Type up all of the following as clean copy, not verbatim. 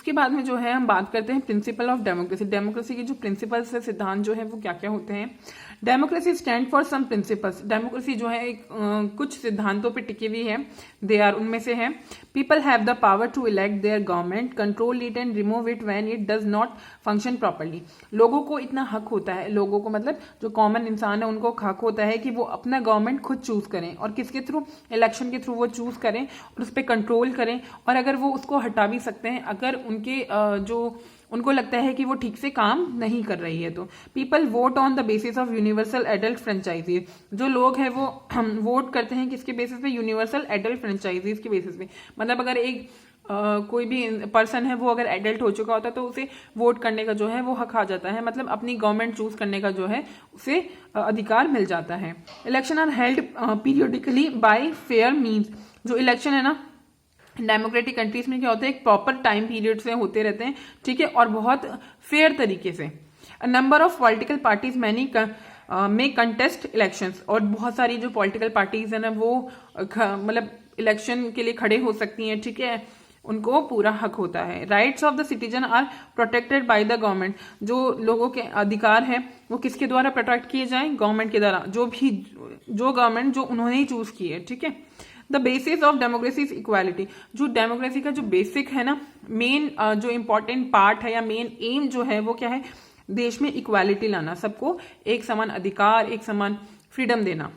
उसके बाद में जो है हम बात करते हैं प्रिंसिपल ऑफ डेमोक्रेसी। डेमोक्रेसी के जो प्रिंसिपल्स है, सिद्धांत जो है वो क्या क्या होते हैं। Democracy stand for some principles. Democracy जो है कुछ सिद्धांतों पे टिकी हुई है। दे आर, उनमें से है people have the power to elect their government, control it and remove it when it does not function properly. लोगों को इतना हक होता है, लोगों को मतलब जो कॉमन इंसान है उनको हक होता है कि वो अपना गवर्नमेंट खुद चूज करें, और किसके थ्रू, इलेक्शन के थ्रू वो चूज करें और उस पर कंट्रोल करें, और अगर वो उसको हटा भी सकते हैं अगर उनके जो उनको लगता है कि वो ठीक से काम नहीं कर रही है। तो people vote on the basis of universal adult franchise. जो लोग हैं वो वोट करते हैं किसके बेसिस पे, यूनिवर्सल एडल्ट फ्रेंचाइजीज के बेसिस पे। मतलब अगर एक कोई भी पर्सन है वो अगर एडल्ट हो चुका होता है तो उसे वोट करने का जो है वो हक आ जाता है, मतलब अपनी गवर्नमेंट चूज करने का जो है उसे अधिकार मिल जाता है। Election are held periodically by fair means. जो इलेक्शन है ना डेमोक्रेटिक कंट्रीज में क्या होता है, एक प्रॉपर टाइम पीरियड से होते रहते हैं, ठीक है, और बहुत फेयर तरीके से। Number of political parties many में कंटेस्ट इलेक्शंस। और बहुत सारी जो पॉलिटिकल पार्टीज है ना वो मतलब इलेक्शन के लिए खड़े हो सकती हैं, ठीक है, उनको पूरा हक होता है। Rights of the citizen are protected by the government. जो लोगों के अधिकार हैं वो किसके द्वारा प्रोटेक्ट किए जाएं, गवर्नमेंट के द्वारा, जो गवर्नमेंट जो उन्होंने ही चूज की है, ठीक है। The basis of democracy is equality. जो डेमोक्रेसी का जो बेसिक है ना, मेन जो इंपॉर्टेंट पार्ट है या मेन एम जो है वो क्या है, देश में इक्वालिटी लाना, सबको एक समान अधिकार, एक समान फ्रीडम देना।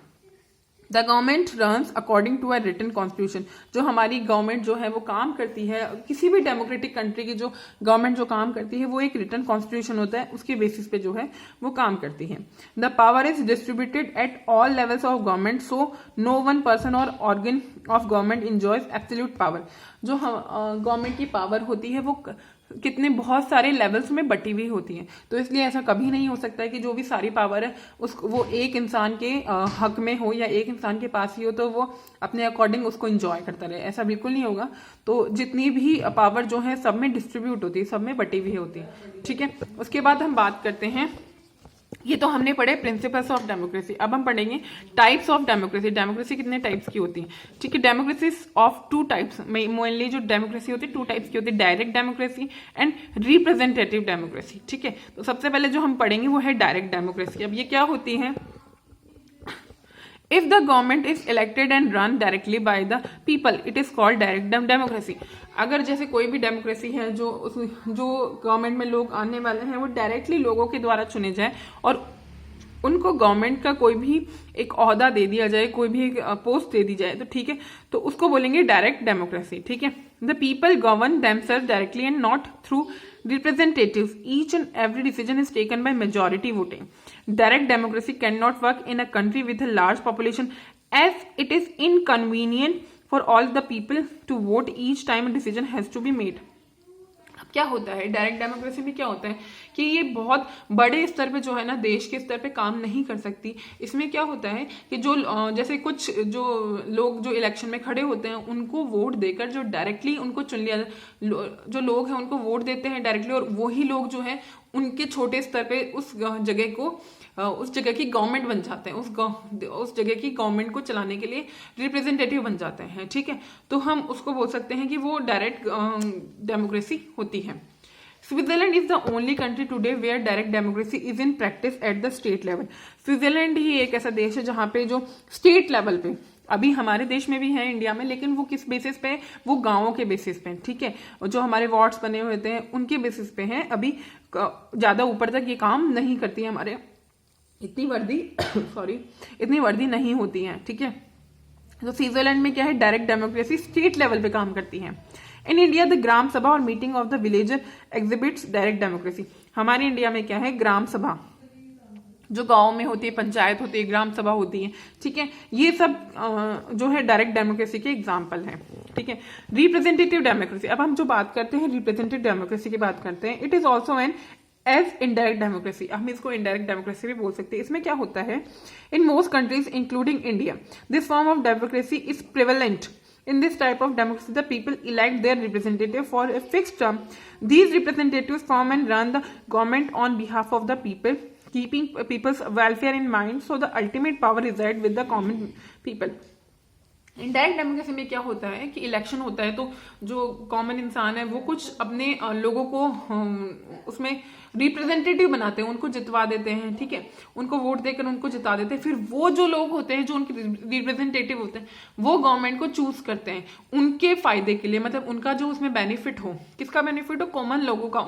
The government runs according to a written constitution. जो हमारी गवर्नमेंट जो है वो काम करती है, किसी भी डेमोक्रेटिक कंट्री की जो गवर्नमेंट जो काम करती है वो एक रिटन कॉन्स्टिट्यूशन होता है, उसके बेसिस पे जो है वो काम करती है। The power is distributed at all levels of government, so no one person or organ of government enjoys absolute power. जो गवर्नमेंट की पावर होती है वो कितने बहुत सारे लेवल्स में बटी हुई होती है, तो इसलिए ऐसा कभी नहीं हो सकता है कि जो भी सारी पावर है वो एक इंसान के हक में हो या एक इंसान के पास ही हो तो वो अपने अकॉर्डिंग उसको एंजॉय करता रहे, ऐसा बिल्कुल नहीं होगा। तो जितनी भी पावर जो है सब में डिस्ट्रीब्यूट होती है, सब में बटी हुई होती है, ठीक है। उसके बाद हम बात करते हैं, ये तो हमने पढ़े प्रिंसिपल्स ऑफ डेमोक्रेसी। अब हम पढ़ेंगे टाइप्स ऑफ डेमोक्रेसी। डेमोक्रेसी कितने टाइप्स की होती है, ठीक है। Democracy of two types, mainly जो डेमोक्रेसी होती है टू टाइप्स की होती है, direct democracy and representative democracy, ठीक है। तो सबसे पहले जो हम पढ़ेंगे वो है डायरेक्ट डेमोक्रेसी। अब ये क्या होती है, if the government is elected and run directly by the people it is called direct democracy. अगर जैसे कोई भी डेमोक्रेसी है जो गवर्नमेंट में लोग आने वाले हैं वो डायरेक्टली लोगों के द्वारा चुने जाए और उनको गवर्नमेंट का कोई भी एक ओहदा दे दिया जाए, कोई भी एक पोस्ट दे दी जाए, तो ठीक है, तो उसको बोलेंगे डायरेक्ट डेमोक्रेसी, ठीक है। The people govern themselves directly and not through representatives. Each and every decision is taken by majority voting. Direct democracy cannot work in a country with a large population as it is inconvenient for all the people to vote each time a decision has to be made. अब क्या होता है direct democracy में, क्या होता है कि ये बहुत बड़े स्तर पे जो है ना देश के स्तर पे काम नहीं कर सकती। इसमें क्या होता है कि जो जैसे कुछ जो लोग जो इलेक्शन में खड़े होते हैं उनको वोट देकर जो डायरेक्टली उनको चुन लिया, जो लोग हैं उनको वोट देते हैं डायरेक्टली, और वही लोग जो है उनके छोटे स्तर पे उस जगह की गवर्नमेंट बन जाते हैं, उस जगह की गवर्नमेंट को चलाने के लिए रिप्रेजेंटेटिव बन जाते हैं, ठीक है। तो हम उसको बोल सकते हैं कि वो डायरेक्ट डेमोक्रेसी होती है। Switzerland is the only country today where direct democracy is in practice at the state level. Switzerland ही एक ऐसा देश है जहां पे जो स्टेट लेवल पे, अभी हमारे देश में भी है इंडिया में, लेकिन वो किस बेसिस पे, वो गांवों के बेसिस पे, ठीक है, जो हमारे वार्ड्स बने हुए थे उनके बेसिस पे हैं। अभी ज्यादा ऊपर तक ये काम नहीं करती है, हमारे इतनी वर्दी नहीं होती है, ठीक है। तो स्विट्जरलैंड में क्या है, डायरेक्ट डेमोक्रेसी स्टेट लेवल पे काम करती है। इन इंडिया द ग्राम सभा और meeting of the villager exhibits direct democracy. हमारे इंडिया में क्या है, ग्राम सभा जो गांव में होती है, पंचायत होती है, ग्राम सभा होती है, ठीक है, ये सब जो है डायरेक्ट डेमोक्रेसी के एग्जाम्पल है, ठीक है। रिप्रेजेंटेटिव डेमोक्रेसी, अब हम जो बात करते हैं रिप्रेजेंटेटिव डेमोक्रेसी की बात करते हैं, it is also an as indirect democracy. हम इसको इनडायरेक्ट डेमोक्रेसी भी बोल सकते हैं। इसमें क्या होता है, in most countries including India this form of democracy is prevalent. In this type of democracy, the people elect their representative for a fixed term. These representatives form and run the government on behalf of the people, keeping people's welfare in mind, so the ultimate power resides with the common people. Indirect democracy में क्या होता है कि election होता है तो जो common इंसान है वो कुछ अपने लोगों को उसमें रिप्रेजेंटेटिव बनाते हैं, उनको जितवा देते हैं, ठीक है, उनको वोट देकर उनको जिता देते हैं। फिर वो जो लोग होते हैं जो उनके रिप्रेजेंटेटिव होते हैं वो गवर्नमेंट को चूज करते हैं उनके फायदे के लिए, मतलब उनका जो उसमें बेनिफिट हो, किसका बेनिफिट हो, कॉमन लोगों का,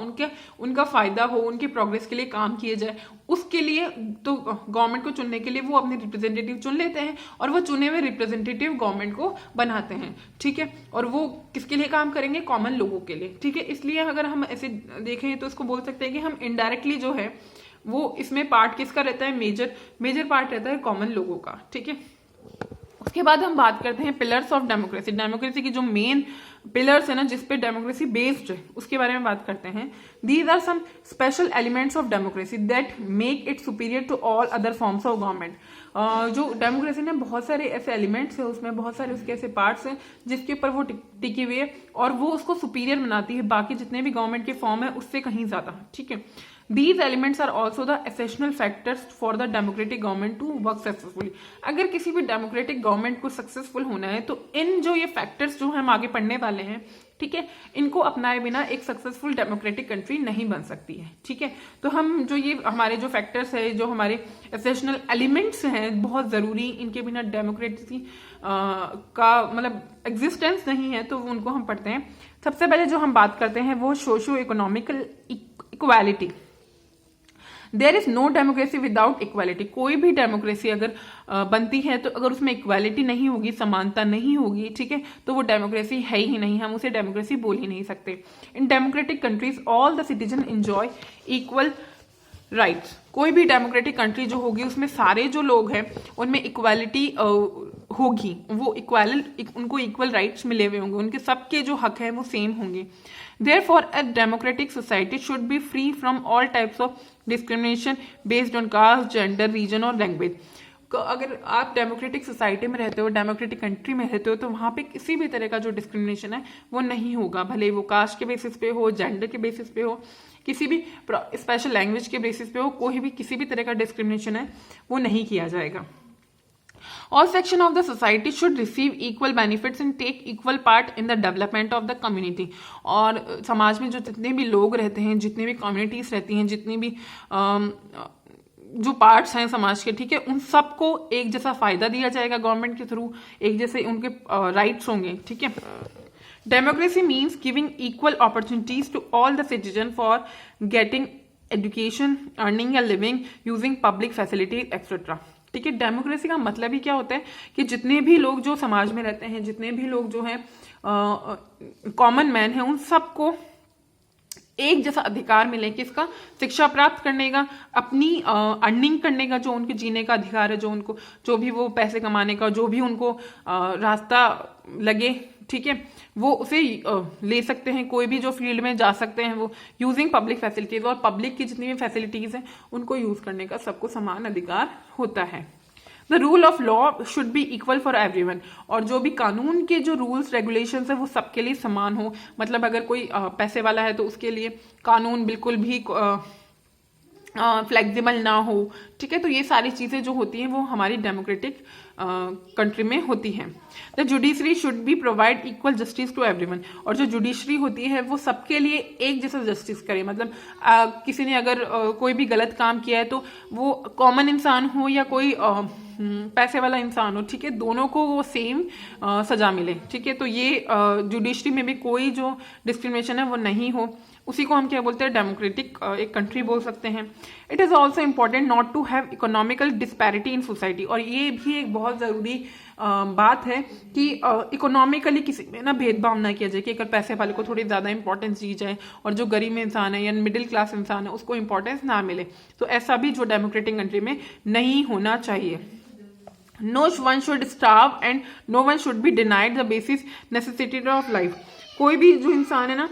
उनका फायदा हो, उनकी प्रोग्रेस के लिए काम किए जाए, उसके लिए तो गवर्नमेंट को चुनने के लिए वो अपने रिप्रेजेंटेटिव चुन लेते हैं और वो चुने हुए रिप्रेजेंटेटिव गवर्नमेंट को बनाते हैं, ठीक है, और वो किसके लिए काम करेंगे, कॉमन लोगों के लिए, ठीक है। इसलिए अगर हम ऐसे देखें तो इसको बोल सकते हैं कि हम इनडायरेक्टली जो है वो इसमें पार्ट किसका रहता है, मेजर पार्ट रहता है कॉमन लोगों का, ठीक है। उसके बाद हम बात करते हैं पिलर्स ऑफ डेमोक्रेसी। डेमोक्रेसी की जो मेन पिलर्स है ना जिसपे डेमोक्रेसी बेस्ड है उसके बारे में बात करते हैं। These are some special elements of democracy that make it superior to all other forms of government. जो डेमोक्रेसी ने बहुत सारे ऐसे एलिमेंट्स है, उसमें बहुत सारे उसके ऐसे पार्ट्स हैं जिसके ऊपर वो टिकी हुई है और वो उसको सुपीरियर बनाती है बाकी जितने भी गवर्नमेंट के फॉर्म है उससे कहीं ज्यादा, ठीक है। These elements are also the essential factors for the democratic government to work successfully। अगर किसी भी डेमोक्रेटिक गवर्नमेंट को सक्सेसफुल होना है तो इन जो ये फैक्टर्स जो हम आगे पढ़ने वाले हैं, ठीक है, इनको अपनाए बिना एक सक्सेसफुल डेमोक्रेटिक कंट्री नहीं बन सकती है, ठीक है। तो हम जो ये हमारे जो फैक्टर्स है, जो हमारे एसेंशियल एलिमेंट्स हैं बहुत जरूरी, इनके बिना डेमोक्रेसी का मतलब एग्जिस्टेंस नहीं है, तो उनको हम पढ़ते हैं। सबसे पहले जो हम बात करते हैं वो socio economical equality. There is no democracy without equality. कोई भी डेमोक्रेसी अगर बनती है तो अगर उसमें इक्वालिटी नहीं होगी, समानता नहीं होगी, ठीक है, तो वो डेमोक्रेसी है ही नहीं, हम उसे डेमोक्रेसी बोल ही नहीं सकते। In democratic countries all the citizen enjoy equal rights. कोई भी डेमोक्रेटिक कंट्री जो होगी उसमें सारे जो लोग हैं उनमें इक्वालिटी होगी, वो उनको इक्वल राइट्स मिले हुए होंगे, उनके सबके जो हक हैं वो सेम होंगे। Therefore, a democratic society should be free from all types of discrimination based on caste, gender, region और language। अगर आप डेमोक्रेटिक सोसाइटी में रहते हो, डेमोक्रेटिक कंट्री में रहते हो, तो वहां पे किसी भी तरह का जो डिस्क्रिमिनेशन है वो नहीं होगा, भले वो कास्ट के बेसिस पे हो, जेंडर के बेसिस पे हो, किसी भी स्पेशल लैंग्वेज के बेसिस पे हो, कोई भी किसी भी तरह का डिस्क्रिमिनेशन है वो नहीं किया जाएगा। All section of the society should receive equal benefits and take equal part in the development of the community। और समाज में जो जितने भी लोग रहते हैं, जितनी भी कम्युनिटीज रहती हैं, जितनी भी जो पार्ट्स हैं समाज के, ठीक है, उन सबको एक जैसा फायदा दिया जाएगा गवर्नमेंट के थ्रू, एक जैसे उनके राइट्स होंगे, ठीक है। Democracy means giving equal opportunities to all the citizen for getting education, earning a living, using public facilities etcetera, ठीक है। डेमोक्रेसी का मतलब ही क्या होता है कि जितने भी लोग जो समाज में रहते हैं, जितने भी लोग जो हैं कॉमन मैन हैं, उन सबको एक जैसा अधिकार मिले, किसका, शिक्षा प्राप्त करने का, अपनी अर्निंग करने का, जो उनके जीने का अधिकार है, जो उनको जो भी वो पैसे कमाने का जो भी उनको रास्ता लगे, ठीक है, वो उसे ले सकते हैं, कोई भी जो फील्ड में जा सकते हैं वो, यूजिंग पब्लिक फैसिलिटीज, और पब्लिक की जितनी भी फैसिलिटीज हैं उनको यूज करने का सबको समान अधिकार होता है। The rule of law should be equal for everyone. और जो भी कानून के जो रूल्स रेगुलेशंस है वो सबके लिए समान हो, मतलब अगर कोई पैसे वाला है तो उसके लिए कानून बिल्कुल भी फ्लेक्सिबल ना हो, ठीक है। तो ये सारी चीजें जो होती हैं वो हमारी डेमोक्रेटिक कंट्री में होती हैं। The judiciary should be provide equal justice to everyone. और जो जुडिशरी होती है वो सबके लिए एक जैसा जस्टिस करे, मतलब किसी ने अगर कोई भी गलत काम किया है तो वो कॉमन इंसान हो या कोई पैसे वाला इंसान हो, ठीक है, दोनों को वो सेम सजा मिले, ठीक है। तो ये जुडिशरी में भी कोई जो डिस्क्रिमिनेशन है वो नहीं हो, उसी को हम क्या बोलते हैं, डेमोक्रेटिक एक कंट्री बोल सकते हैं। It is also important not to have economical disparity in society. और ये भी एक बहुत जरूरी बात है कि इकोनॉमिकली किसी में ना भेदभाव ना किया जाए, कि अगर पैसे वाले को थोड़ी ज्यादा इंपॉर्टेंस दी जाए और जो गरीब इंसान है या मिडिल क्लास इंसान है उसको इंपॉर्टेंस ना मिले, तो ऐसा भी जो डेमोक्रेटिक कंट्री में नहीं होना चाहिए। No one should starve and no one should be denied the basic necessity of life। कोई भी जो इंसान है ना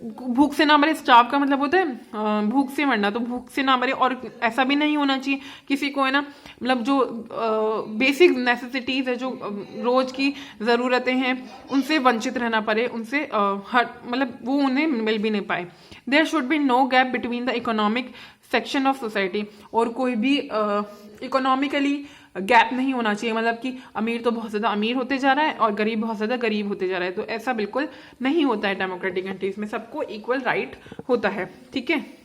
भूख से ना मरे, स्टार्व का मतलब होता है भूख से मरना, तो भूख से ना मरे। और ऐसा भी नहीं होना चाहिए किसी को है ना, मतलब जो बेसिक नेसेसिटीज है, जो रोज की जरूरतें हैं, उनसे वंचित रहना पड़े, उनसे मतलब वो उन्हें मिल भी नहीं पाए। There should be no gap between the economic section of society. और कोई भी इकोनॉमिकली गैप नहीं होना चाहिए, मतलब कि अमीर तो बहुत ज़्यादा अमीर होते जा रहा है और गरीब बहुत ज़्यादा गरीब होते जा रहा है, तो ऐसा बिल्कुल नहीं होता है डेमोक्रेटिक कंट्रीज में, सबको इक्वल राइट होता है। ठीक है।